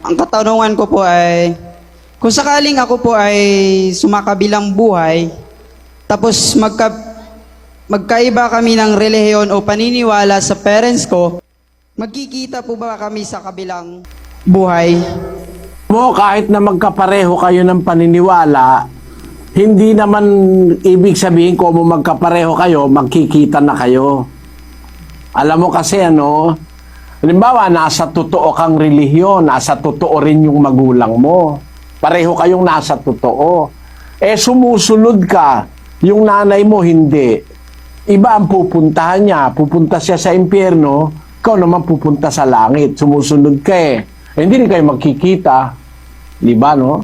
Ang katanungan ko po ay, kung sakaling ako po ay sumakabilang buhay, tapos magkaiba kami ng relihiyon o paniniwala sa parents ko, magkikita po ba kami sa kabilang buhay? Kahit na magkapareho kayo ng paniniwala, hindi naman ibig sabihin kung magkapareho kayo, magkikita na kayo. Alam mo kasi halimbawa, nasa totoo kang relihiyon, nasa totoo rin yung magulang mo. Pareho kayong nasa totoo. Sumusunod ka, yung nanay mo hindi. Iba ang pupuntahan niya. Pupunta siya sa impyerno, ikaw naman pupunta sa langit. Sumusunod ka hindi rin kayo magkikita. Di ba, no?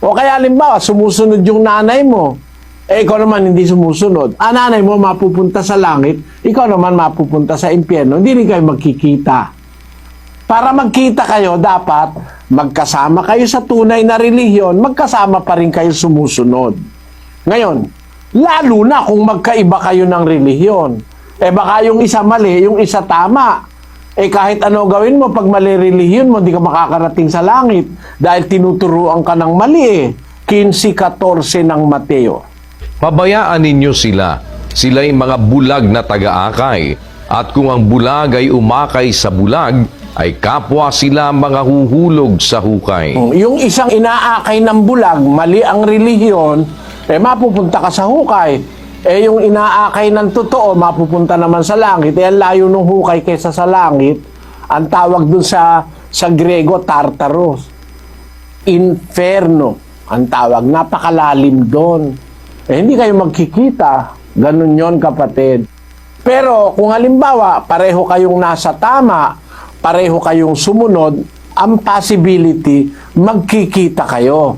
O kaya halimbawa, sumusunod yung nanay mo. Ikaw naman hindi sumusunod. Nanay mo mapupunta sa langit, ikaw naman mapupunta sa impyerno. Hindi rin kayo magkikita. Para magkita kayo, dapat magkasama kayo sa tunay na relihiyon, magkasama pa rin kayo sumusunod. Ngayon, lalo na kung magkaiba kayo ng relihiyon. Baka yung isa mali, yung isa tama. Kahit ano gawin mo, pag mali relihiyon mo, di ka makakarating sa langit. Dahil tinuturuan ka ng mali 15:14 ng Mateo. Pabayaan ninyo sila. Sila'y mga bulag na taga-akay. At kung ang bulag ay umakay sa bulag, ay kapwa sila mga huhulog sa hukay. Yung isang inaakay ng bulag, mali ang relihiyon, mapupunta ka sa hukay. Yung inaakay ng totoo, mapupunta naman sa langit. Ang layo ng hukay kaysa sa langit. Ang tawag dun sa Grego, Tartaros. Inferno ang tawag. Napakalalim doon. Hindi kayo magkikita. Ganun yon, kapatid. Pero kung halimbawa, pareho kayong nasa tama, pareho kayong sumunod, ang possibility, magkikita kayo.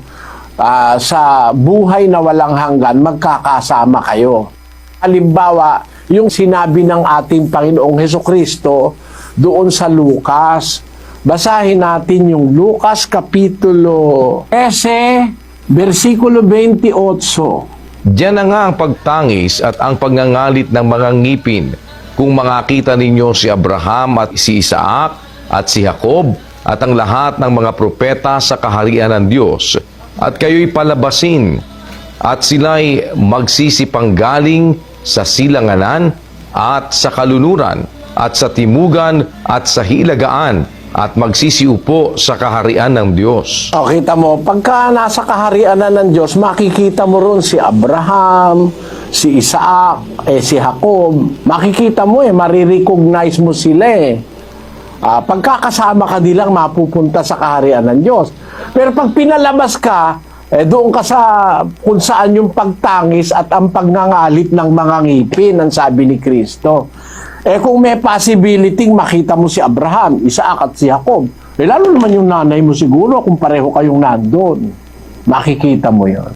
Sa buhay na walang hanggan, magkakasama kayo. Halimbawa, yung sinabi ng ating Panginoong Hesukristo doon sa Lucas. Basahin natin yung Lucas Kapitulo 13, versikulo 28. Diyan na nga ang pagtangis at ang pagngangalit ng mga ngipin kung makakita ninyo si Abraham at si Isaac at si Jacob at ang lahat ng mga propeta sa kaharian ng Diyos, at kayo'y palabasin, at sila'y magsisipanggaling sa silanganan at sa kalunuran at sa timugan at sa hilagaan at magsisiupo sa kaharian ng Diyos. Kita mo, pagka nasa kaharian na ng Diyos, makikita mo ron si Abraham, si Isaac, si Jacob. Makikita mo marirecognize mo sila pagkakasama ka nilang mapupunta sa kaharian ng Diyos. Pero pag pinalabas ka, doon ka sa kung saan yung pagtangis at ang pagngangalit ng mga ngipin, ang sabi ni Kristo. Kung may possibility makita mo si Abraham, Isaac at si Jacob, lalo naman yung nanay mo siguro kung pareho kayong nandun. Makikita mo yon.